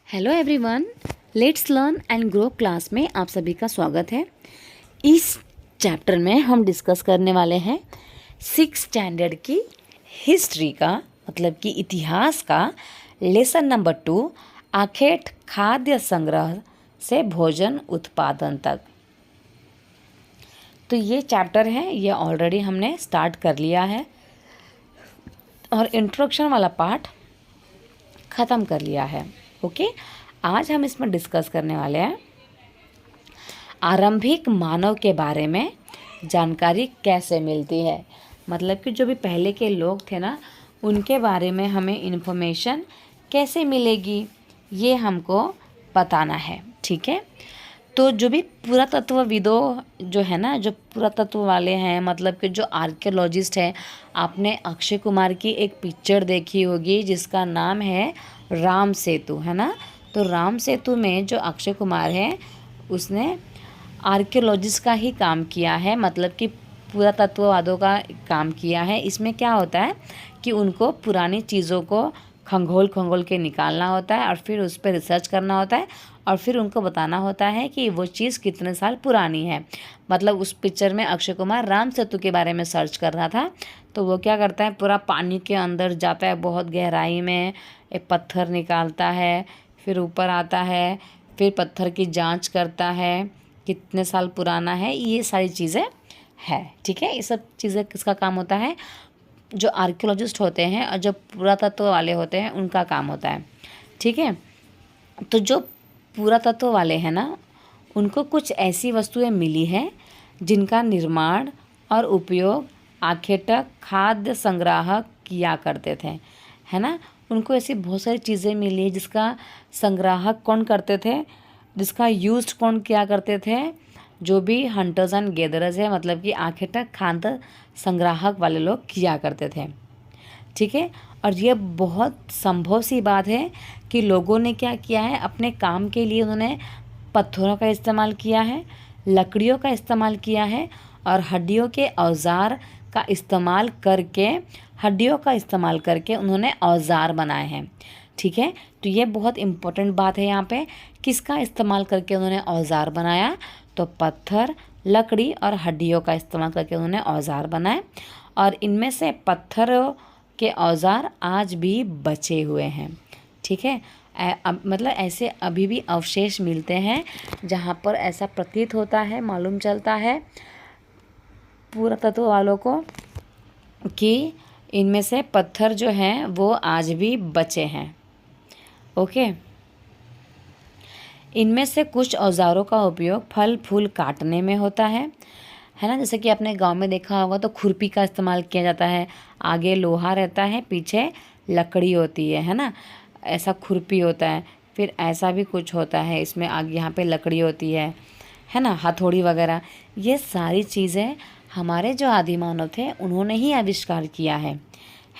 Hello everyone, let's learn and grow class में आप सभी का स्वागत है। इस चैप्टर में हम डिस्कस करने वाले हैं 6th स्टैंडर्ड की हिस्ट्री का, मतलब कि इतिहास का लेसन नंबर 2, आखेट खाद्य संग्रह से भोजन उत्पादन तक। तो ये चैप्टर है, ये ऑलरेडी हमने स्टार्ट कर लिया है और इंट्रोडक्शन वाला पार्ट ख़त्म कर लिया है। ओके, आज हम इसमें डिस्कस करने वाले हैं आरंभिक मानव के बारे में जानकारी कैसे मिलती है। मतलब कि जो भी पहले के लोग थे ना, उनके बारे में हमें इन्फॉर्मेशन कैसे मिलेगी, ये हमको बताना है। ठीक है, तो जो भी पुरातत्वविदों जो है ना, जो पुरातत्व वाले हैं, मतलब कि जो आर्कियोलॉजिस्ट हैं, आपने अक्षय कुमार की एक पिक्चर देखी होगी जिसका नाम है राम सेतु, है ना। तो राम सेतु में जो अक्षय कुमार है उसने आर्कियोलॉजिस्ट का ही काम किया है, मतलब कि पुरातत्ववादों का काम किया है। इसमें क्या होता है कि उनको पुरानी चीज़ों को खंगोल के निकालना होता है और फिर उस पर रिसर्च करना होता है और फिर उनको बताना होता है कि वो चीज़ कितने साल पुरानी है। मतलब उस पिक्चर में अक्षय कुमार राम सेतु के बारे में सर्च कर रहा था, तो वो क्या करता है, पूरा पानी के अंदर जाता है, बहुत गहराई में एक पत्थर निकालता है, फिर ऊपर आता है, फिर पत्थर की जांच करता है कितने साल पुराना है, ये सारी चीज़ें है। ठीक है, ये सब चीज़ें किसका काम होता है, जो आर्कियोलॉजिस्ट होते हैं और जो पुरातत्व वाले होते हैं उनका काम होता है। ठीक है, तो जो पुरातत्व वाले हैं ना, उनको कुछ ऐसी वस्तुएं मिली हैं जिनका निर्माण और उपयोग आखेटक खाद्य संग्राहक किया करते थे, है ना। उनको ऐसी बहुत सारी चीज़ें मिली है जिसका संग्राहक कौन करते थे, जिसका यूज कौन किया करते थे, जो भी हंटर्स एंड गैदरर्स है, मतलब कि आखेटक खाद्य संग्राहक वाले लोग किया करते थे। ठीक है, और ये बहुत संभव सी बात है कि लोगों ने क्या किया है, अपने काम के लिए उन्होंने पत्थरों का इस्तेमाल किया है, लकड़ियों का इस्तेमाल किया है और हड्डियों के औजार का इस्तेमाल करके उन्होंने औजार बनाए हैं। ठीक है, तो ये बहुत इम्पोर्टेंट बात है यहाँ पे, किसका इस्तेमाल करके उन्होंने औजार बनाया, तो पत्थर, लकड़ी और हड्डियों का इस्तेमाल करके उन्होंने औजार बनाए। और इनमें से पत्थरों के औजार आज भी बचे हुए हैं। ठीक है, मतलब ऐसे अभी भी अवशेष मिलते हैं जहाँ पर ऐसा प्रतीत होता है, मालूम चलता है पुरातत्व वालों को कि इनमें से पत्थर जो हैं वो आज भी बचे हैं। ओके, इनमें से कुछ औजारों का उपयोग फल फूल काटने में होता है ना। जैसे कि आपने गांव में देखा होगा तो खुरपी का इस्तेमाल किया जाता है, आगे लोहा रहता है, पीछे लकड़ी होती है ना। ऐसा खुरपी होता है, फिर ऐसा भी कुछ होता है, इसमें आगे यहाँ पे लकड़ी होती है ना, हथौड़ी वगैरह। ये सारी चीज़ें हमारे जो आदि मानव थे उन्होंने ही आविष्कार किया है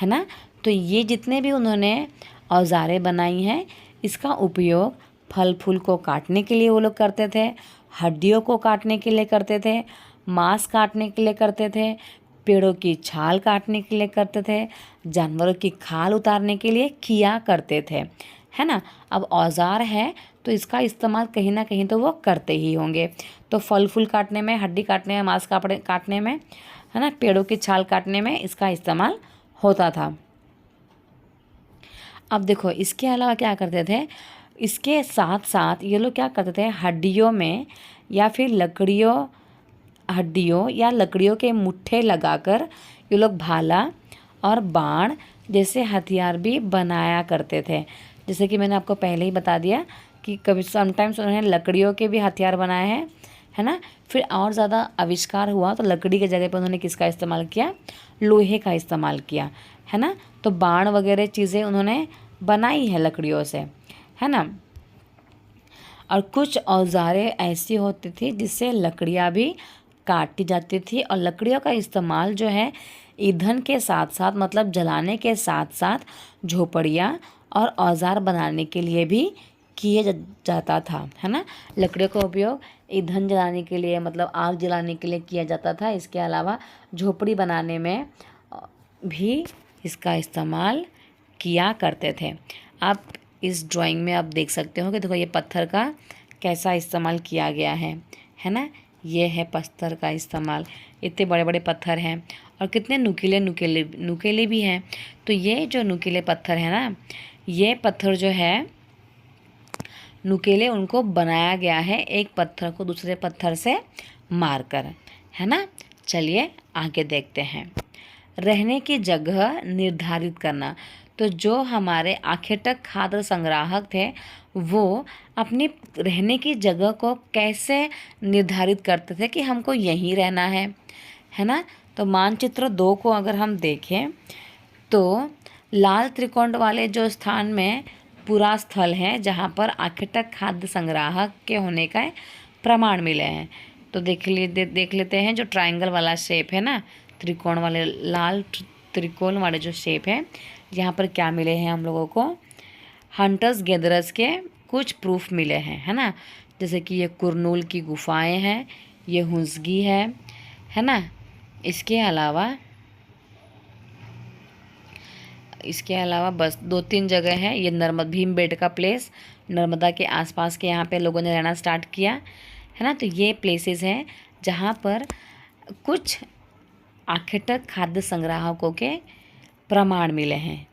ना। तो ये जितने भी उन्होंने औजारें बनाई हैं, इसका उपयोग फल फूल को काटने के लिए वो लोग करते थे, हड्डियों को काटने के लिए करते थे, मांस काटने के लिए करते थे, पेड़ों की छाल काटने के लिए करते थे, जानवरों की खाल उतारने के लिए किया करते थे, है ना। अब औजार है तो इसका इस्तेमाल कहीं ना कहीं तो वो करते ही होंगे। तो फल फूल काटने में, हड्डी काटने में, मांस काटने में, है ना, पेड़ों की छाल काटने में इसका इस्तेमाल होता था। अब देखो, इसके अलावा क्या करते थे, इसके साथ साथ ये लोग क्या करते थे, हड्डियों या लकड़ियों के मुट्ठे लगाकर ये लोग भाला और बाण जैसे हथियार भी बनाया करते थे। जैसे कि मैंने आपको पहले ही बता दिया कि कभी समटाइम्स उन्होंने लकड़ियों के भी हथियार बनाए हैं, है ना। फिर और ज़्यादा आविष्कार हुआ तो लकड़ी के जगह पर उन्होंने किसका इस्तेमाल किया, लोहे का इस्तेमाल किया, है ना। तो बाण वगैरह चीज़ें उन्होंने बनाई है लकड़ियों से, है ना। और कुछ औजारें ऐसी होती थी जिससे लकड़ियाँ भी काटी जाती थी और लकड़ियों का इस्तेमाल जो है ईंधन के साथ साथ, मतलब जलाने के साथ साथ झोपड़ियाँ और औजार बनाने के लिए भी किया जाता था, है ना। लकड़ियों का उपयोग ईंधन जलाने के लिए, मतलब आग जलाने के लिए किया जाता था। इसके अलावा झोपड़ी बनाने में भी इसका इस्तेमाल किया करते थे। आप इस ड्राइंग में आप देख सकते हो कि देखो ये पत्थर का कैसा इस्तेमाल किया गया है ना। ये है पत्थर का इस्तेमाल, इतने बड़े बड़े पत्थर हैं और कितने नुकीले नुकीले नुकीले भी हैं। तो ये जो नुकीले पत्थर है ना, ये पत्थर जो है नुकीले, उनको बनाया गया है एक पत्थर को दूसरे पत्थर से मारकर, है ना। चलिए आगे देखते हैं। रहने की जगह निर्धारित करना। तो जो हमारे आखेटक खाद्य संग्राहक थे वो अपनी रहने की जगह को कैसे निर्धारित करते थे कि हमको यहीं रहना है ना। तो मानचित्र 2 को अगर हम देखें तो लाल त्रिकोण वाले जो स्थान में पूरा स्थल है जहाँ पर आखेटक खाद्य संग्राहक के होने का प्रमाण मिले हैं। तो देख लेते हैं जो ट्रायंगल वाला शेप है ना, त्रिकोण वाले लाल त्रिकोण वाले जो शेप है, यहाँ पर क्या मिले हैं हम लोगों को, हंटर्स गैदरर्स के कुछ प्रूफ मिले हैं, है ना। जैसे कि ये कुरनूल की गुफाएं हैं, ये हुंसगी है ना। इसके अलावा बस 2-3 जगह है। ये भीमबेटका प्लेस, नर्मदा के आसपास के यहाँ पे लोगों ने रहना स्टार्ट किया, है ना। तो ये प्लेसेस हैं जहाँ पर कुछ आखेटक खाद्य संग्राहकों के प्रमाण मिले हैं,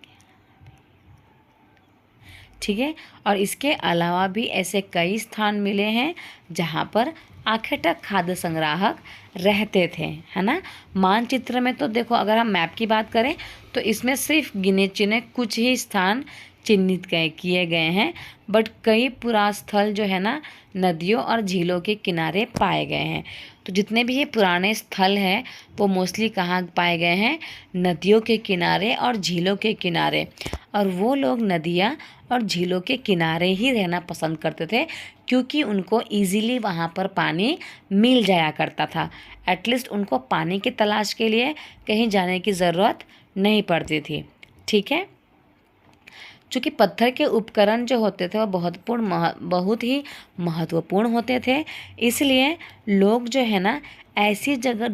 ठीक है। और इसके अलावा भी ऐसे कई स्थान मिले हैं जहाँ पर आखेटक खाद्य संग्राहक रहते थे, है ना। मानचित्र में तो देखो, अगर हम मैप की बात करें तो इसमें सिर्फ गिने चुने कुछ ही स्थान चिन्हित किए गए हैं, बट कई पुरास्थल जो है ना नदियों और झीलों के किनारे पाए गए हैं। तो जितने भी ये पुराने स्थल हैं वो मोस्टली कहाँ पाए गए हैं, नदियों के किनारे और झीलों के किनारे। और वो लोग नदियाँ और झीलों के किनारे ही रहना पसंद करते थे क्योंकि उनको इजीली वहाँ पर पानी मिल जाया करता था। एटलीस्ट उनको पानी की तलाश के लिए कहीं जाने की ज़रूरत नहीं पड़ती थी, ठीक है। चूँकि पत्थर के उपकरण जो होते थे वो बहुत ही महत्वपूर्ण होते थे, इसलिए लोग जो है ना ऐसी जगह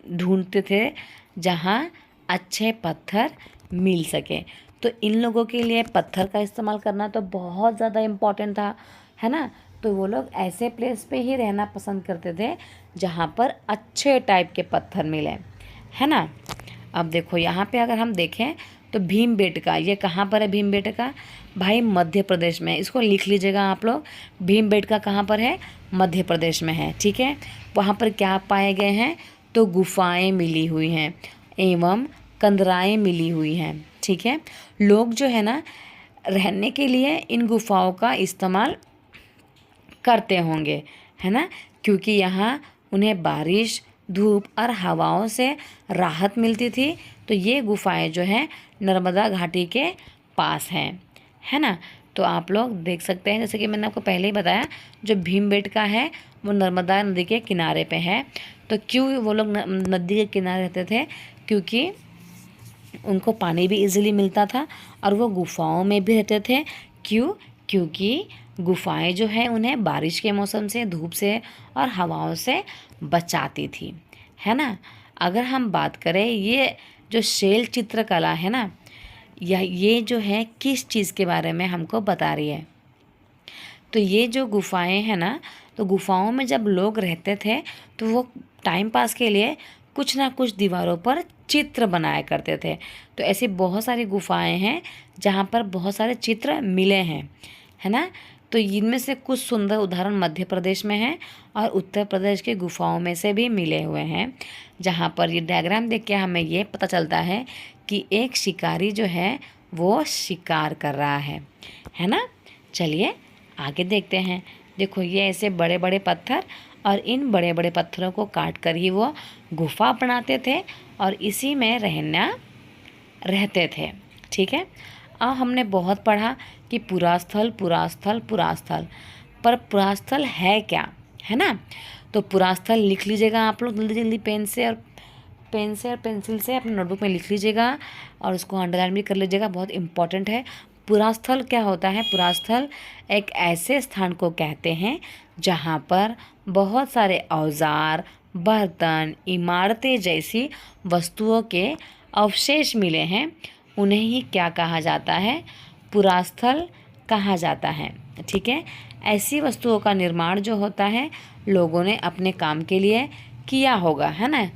ढूंढते थे जहाँ अच्छे पत्थर मिल सके। तो इन लोगों के लिए पत्थर का इस्तेमाल करना तो बहुत ज़्यादा इम्पॉर्टेंट था, है ना। तो वो लोग ऐसे प्लेस पे ही रहना पसंद करते थे जहाँ पर अच्छे टाइप के पत्थर मिले, है ना। अब देखो यहाँ पे अगर हम देखें तो भीमबेटका, ये कहाँ पर है भीमबेटका भाई, मध्य प्रदेश में। इसको लिख लीजिएगा आप लोग, भीमबेटका कहाँ पर है, मध्य प्रदेश में है, ठीक है। वहाँ पर क्या पाए गए हैं, तो गुफाएं मिली हुई हैं एवं कंदराएं मिली हुई हैं, ठीक है। लोग जो है ना रहने के लिए इन गुफाओं का इस्तेमाल करते होंगे, है ना, क्योंकि यहाँ उन्हें बारिश, धूप और हवाओं से राहत मिलती थी। तो ये गुफाएं जो हैं नर्मदा घाटी के पास हैं, है ना। तो आप लोग देख सकते हैं, जैसे कि मैंने आपको पहले ही बताया, जो भीमबेटका है वो नर्मदा नदी के किनारे पे है। तो क्यों वो लोग नदी के किनारे रहते थे, क्योंकि उनको पानी भी इजीली मिलता था और वो गुफाओं में भी रहते थे। क्यों, क्योंकि गुफाएं जो है उन्हें बारिश के मौसम से, धूप से और हवाओं से बचाती थी, है ना। अगर हम बात करें ये जो शैल चित्रकला है ना, ये जो है किस चीज़ के बारे में हमको बता रही है, तो ये जो गुफाएं हैं ना, तो गुफाओं में जब लोग रहते थे तो वो टाइम पास के लिए कुछ ना कुछ दीवारों पर चित्र बनाया करते थे। तो ऐसी बहुत सारी गुफाएं हैं जहाँ पर बहुत सारे चित्र मिले हैं, है ना। तो इनमें से कुछ सुंदर उदाहरण मध्य प्रदेश में हैं और उत्तर प्रदेश के गुफाओं में से भी मिले हुए हैं, जहाँ पर ये डायग्राम देख के हमें ये पता चलता है कि एक शिकारी जो है वो शिकार कर रहा है ना। चलिए आगे देखते हैं। देखो ये ऐसे बड़े बड़े पत्थर, और इन बड़े बड़े पत्थरों को काट कर ही वो गुफा बनाते थे और इसी में रहते थे, ठीक है। अब हमने बहुत पढ़ा कि पुरास्थल पुरास्थल पुरास्थल, पर पुरास्थल है क्या, है ना। तो पुरास्थल लिख लीजिएगा आप लोग जल्दी जल्दी पेन से और पेंसिल से अपने नोटबुक में लिख लीजिएगा और उसको अंडरलाइन भी कर लीजिएगा, बहुत इम्पॉर्टेंट है। पुरास्थल क्या होता है, पुरास्थल एक ऐसे स्थान को कहते हैं जहाँ पर बहुत सारे औजार, बर्तन, इमारतें जैसी वस्तुओं के अवशेष मिले हैं। उन्हें ही क्या कहा जाता है, पुरास्थल कहा जाता है। ठीक है, ऐसी वस्तुओं का निर्माण जो होता है लोगों ने अपने काम के लिए किया होगा, है ना।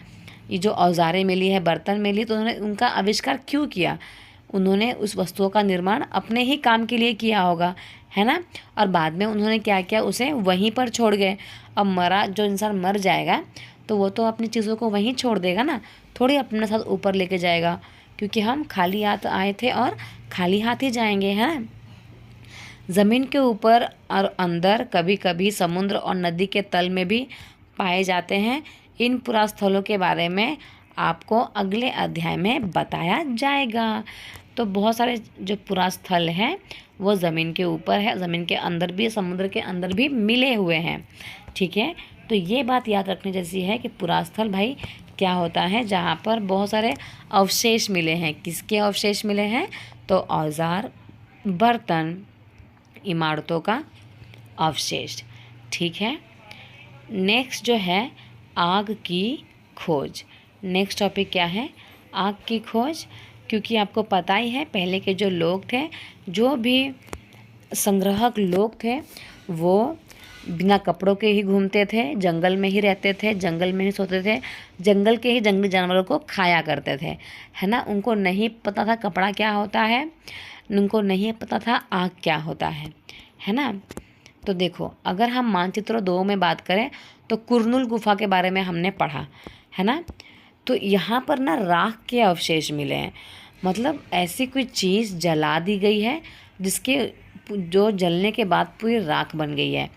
ये जो औजारें मिली है, बर्तन मिली, तो उन्होंने उनका आविष्कार क्यों किया? उन्होंने उस वस्तुओं का निर्माण अपने ही काम के लिए किया होगा, है ना। और बाद में उन्होंने क्या किया, उसे वहीं पर छोड़ गए। अब मरा जो इंसान मर जाएगा तो वो तो अपनी चीज़ों को वहीं छोड़ देगा ना, थोड़ी अपने साथ ऊपर लेके जाएगा, क्योंकि हम खाली हाथ आए थे और खाली हाथ ही जाएंगे, है ना। ज़मीन के ऊपर और अंदर, कभी कभी समुद्र और नदी के तल में भी पाए जाते हैं। इन पुरास्थलों के बारे में आपको अगले अध्याय में बताया जाएगा। तो बहुत सारे जो पुरास्थल हैं वो ज़मीन के ऊपर है, ज़मीन के अंदर भी, समुद्र के अंदर भी मिले हुए हैं। ठीक है, तो ये बात याद रखने जैसी है कि पुरास्थल भाई क्या होता है, जहाँ पर बहुत सारे अवशेष मिले हैं। किसके अवशेष मिले हैं? तो औजार, बर्तन, इमारतों का अवशेष। ठीक है, नेक्स्ट जो है आग की खोज। नेक्स्ट टॉपिक क्या है? आग की खोज। क्योंकि आपको पता ही है पहले के जो लोग थे, जो भी संग्राहक लोग थे, वो बिना कपड़ों के ही घूमते थे, जंगल में ही रहते थे, जंगल में ही सोते थे, जंगल के ही जंगली जानवरों को खाया करते थे, है ना। उनको नहीं पता था कपड़ा क्या होता है, उनको नहीं पता था आग क्या होता है ना। तो देखो, अगर हम मानचित्र 2 में बात करें तो कुरनुल गुफा के बारे में हमने पढ़ा, है ना। तो यहाँ पर ना राख के अवशेष मिले हैं, मतलब ऐसी कोई चीज़ जला दी गई है जिसके जो जलने के बाद पूरी राख बन गई है।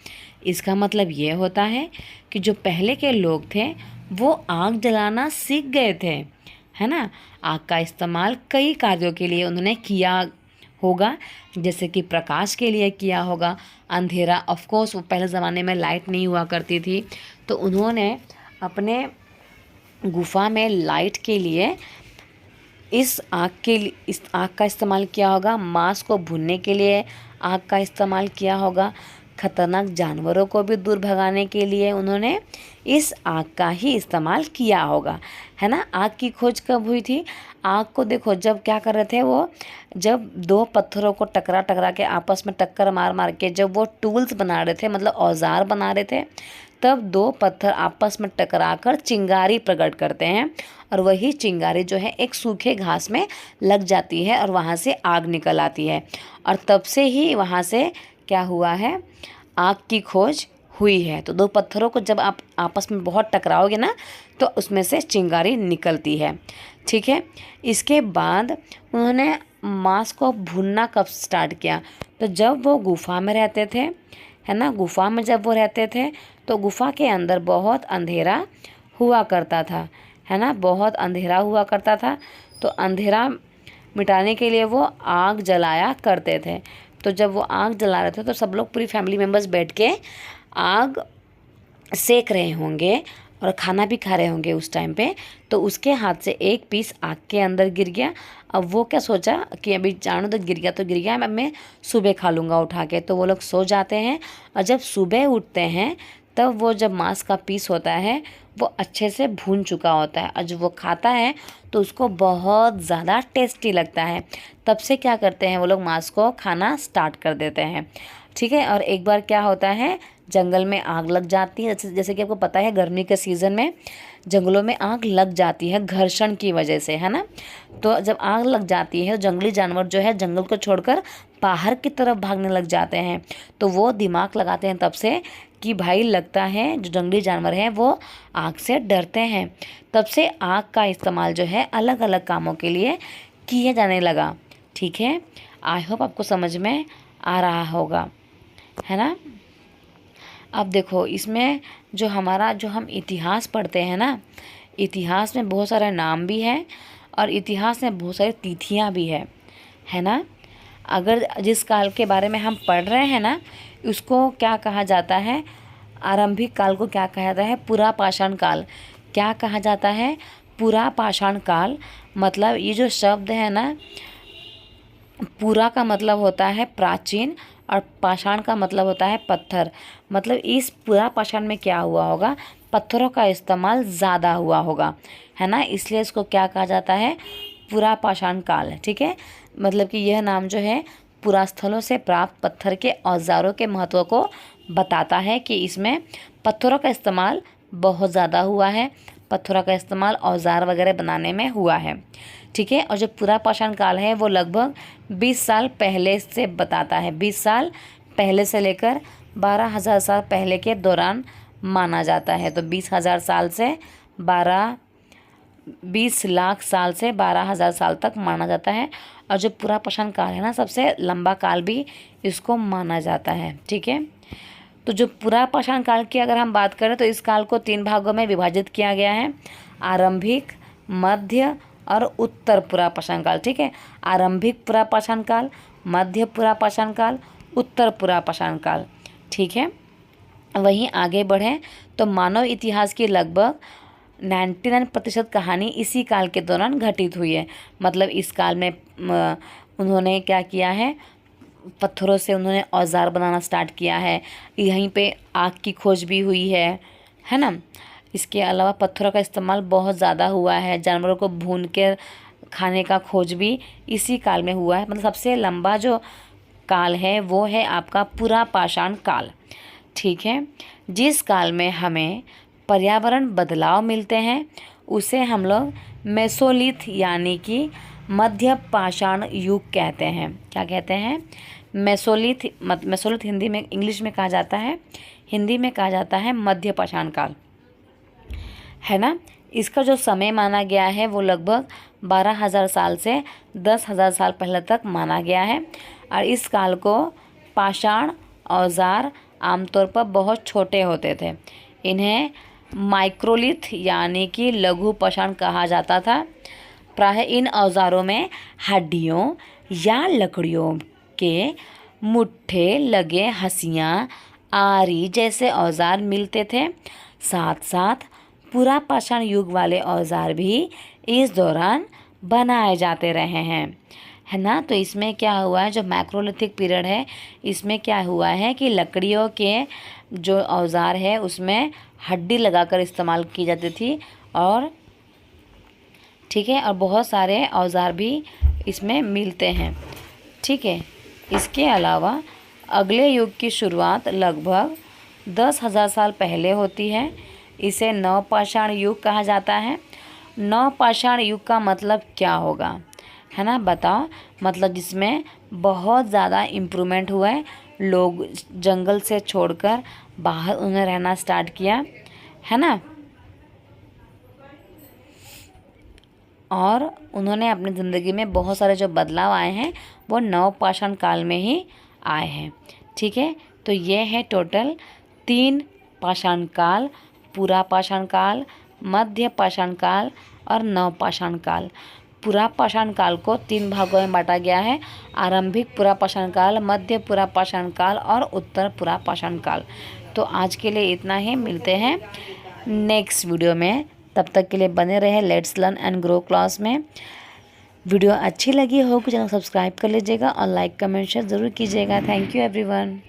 इसका मतलब ये होता है कि जो पहले के लोग थे वो आग जलाना सीख गए थे, है ना। आग का इस्तेमाल कई कार्यों के लिए उन्होंने किया होगा, जैसे कि प्रकाश के लिए किया होगा, अंधेरा, ऑफ कोर्स वो पहले ज़माने में लाइट नहीं हुआ करती थी, तो उन्होंने अपने गुफा में लाइट के लिए इस आग का इस्तेमाल किया होगा। मांस को भूनने के लिए आग का इस्तेमाल किया होगा। खतरनाक जानवरों को भी दूर भगाने के लिए उन्होंने इस आग का ही इस्तेमाल किया होगा, है ना। आग की खोज कब हुई थी? आग को देखो, जब क्या कर रहे थे वो, जब दो पत्थरों को टकरा टकरा के आपस में टक्कर मार मार के जब वो टूल्स बना रहे थे, मतलब औजार बना रहे थे, तब दो पत्थर आपस में टकराकर चिंगारी प्रकट करते हैं, और वही चिंगारी जो है एक सूखे घास में लग जाती है और वहाँ से आग निकल आती है, और तब से ही वहाँ से क्या हुआ है, आग की खोज हुई है। तो दो पत्थरों को जब आप आपस में बहुत टकराओगे ना, तो उसमें से चिंगारी निकलती है। ठीक है, इसके बाद उन्होंने मांस को भूनना कब स्टार्ट किया? तो जब वो गुफा में रहते थे, है ना। गुफा में जब वो रहते थे तो गुफा के अंदर बहुत अंधेरा हुआ करता था, है ना, बहुत अंधेरा हुआ करता था। तो अंधेरा मिटाने के लिए वो आग जलाया करते थे। तो जब वो आग जला रहे थे तो सब लोग, पूरी फैमिली मेम्बर्स बैठ के आग सेक रहे होंगे और खाना भी खा रहे होंगे उस टाइम पे। तो उसके हाथ से एक पीस आग के अंदर गिर गया। अब वो क्या सोचा कि अभी जानो तो गिर गया तो गिर गया, मैं सुबह खा लूँगा उठा के। तो वो लोग सो जाते हैं, और जब सुबह उठते हैं तब वो जब मांस का पीस होता है वो अच्छे से भून चुका होता है, और जब वो खाता है तो उसको बहुत ज़्यादा टेस्टी लगता है। तब से क्या करते हैं वो लोग, मांस को खाना स्टार्ट कर देते हैं। ठीक है, और एक बार क्या होता है, जंगल में आग लग जाती है। जैसे कि आपको पता है गर्मी के सीज़न में जंगलों में आग लग जाती है घर्षण की वजह से, है ना। तो जब आग लग जाती है, जंगली जानवर जो है जंगल को छोड़कर बाहर की तरफ भागने लग जाते हैं। तो वो दिमाग लगाते हैं तब से कि भाई लगता है जो जंगली जानवर हैं वो आग से डरते हैं। तब से आग का इस्तेमाल जो है अलग अलग कामों के लिए किया जाने लगा। ठीक है, आई होप आपको समझ में आ रहा होगा, है ना। अब देखो, इसमें जो हम इतिहास पढ़ते हैं ना, इतिहास में बहुत सारे नाम भी है और इतिहास में बहुत सारी तिथियां भी है ना। अगर जिस काल के बारे में हम पढ़ रहे हैं ना, उसको क्या कहा जाता है, आरंभिक काल को क्या कहा जाता है, पुरा पाषाण काल। क्या कहा जाता है? पुरा पाषाण काल। मतलब ये जो शब्द है ना, पूरा का मतलब होता है प्राचीन और पाषाण का मतलब होता है पत्थर। मतलब इस पूरा पाषाण में क्या हुआ होगा, पत्थरों का इस्तेमाल ज़्यादा हुआ होगा, है ना। इसलिए इसको क्या कहा जाता है, पूरा पाषाण काल। ठीक है, मतलब कि यह नाम जो है पुरास्थलों से प्राप्त पत्थर के औजारों के महत्व को बताता है कि इसमें पत्थरों का इस्तेमाल बहुत ज़्यादा हुआ है, पत्थरों का इस्तेमाल औजार वगैरह बनाने में हुआ है। ठीक है, और जो पुरापाषाण काल है वो लगभग 20 साल पहले से बताता है, 20 साल पहले से लेकर 12,000 साल पहले के दौरान माना जाता है। तो 20,000 साल से 20 लाख साल से 12,000 साल तक माना जाता है। और जो पुरापाषाण काल है ना, सबसे लंबा काल भी इसको माना जाता है। ठीक है, तो जो पुरापाषाण काल की अगर हम बात करें तो इस काल को 3 भागों में विभाजित किया गया है, आरंभिक, मध्य और उत्तर पुरापाषाण काल। ठीक है, आरंभिक पुरापाषाण काल, मध्य पुरापाषाण काल, उत्तर पुरापाषाण काल। ठीक है, वहीं आगे बढ़ें तो मानव इतिहास की लगभग 99% कहानी इसी काल के दौरान घटित हुई है। मतलब इस काल में उन्होंने क्या किया है, पत्थरों से उन्होंने औजार बनाना स्टार्ट किया है, यहीं पे आग की खोज भी हुई है ना। इसके अलावा पत्थरों का इस्तेमाल बहुत ज़्यादा हुआ है, जानवरों को भून के खाने का खोज भी इसी काल में हुआ है। मतलब सबसे लंबा जो काल है वो है आपका पुरापाषाण काल। ठीक है, जिस काल में हमें पर्यावरण बदलाव मिलते हैं उसे हम लोग मेसोलिथ यानी कि मध्य पाषाण युग कहते हैं। क्या कहते हैं? मेसोलिथ। मेसोलिथ हिंदी में, इंग्लिश में कहा जाता है, हिंदी में कहा जाता है मध्य पाषाण काल, है ना। इसका जो समय माना गया है वो लगभग 12,000 साल से 10,000 साल पहले तक माना गया है। और इस काल को पाषाण औजार आमतौर पर बहुत छोटे होते थे, इन्हें माइक्रोलिथ यानी कि लघु पाषाण कहा जाता था। प्रायः इन औजारों में हड्डियों या लकड़ियों के मुट्ठे लगे हंसियाँ, आरी जैसे औजार मिलते थे। साथ साथ पुरापाषाण युग वाले औजार भी इस दौरान बनाए जाते रहे हैं, है ना। तो इसमें क्या हुआ है, जो मैक्रोलिथिक पीरियड है इसमें क्या हुआ है कि लकड़ियों के जो औजार है उसमें हड्डी लगाकर इस्तेमाल की जाती थी। और ठीक है, और बहुत सारे औजार भी इसमें मिलते हैं। ठीक है, इसके अलावा अगले युग की शुरुआत लगभग 10,000 साल पहले होती है। इसे नवपाषाण युग कहा जाता है। नवपाषाण युग का मतलब क्या होगा, है ना, बताओ। मतलब जिसमें बहुत ज़्यादा इम्प्रूवमेंट हुआ है, लोग जंगल से छोड़कर बाहर उन्हें रहना स्टार्ट किया, है ना। और उन्होंने अपनी ज़िंदगी में बहुत सारे जो बदलाव आए हैं वो नवपाषाण काल में ही आए हैं। ठीक है, तो ये है टोटल 3 पाषाण काल, पुरापाषाण काल, मध्य पाषाण काल और नवपाषाण काल। पुरापाषाण काल को 3 भागों में बांटा गया है, आरंभिक पुरापाषाण काल, मध्य पुरापाषाण काल और उत्तर पुरापाषाण काल। तो आज के लिए इतना ही, मिलते हैं नेक्स्ट वीडियो में। तब तक के लिए बने रहे let's learn and grow class में। वीडियो अच्छी लगी हो तो चैनल सब्सक्राइब कर लीजिएगा और लाइक कमेंट शेयर ज़रूर कीजिएगा। Thank you everyone.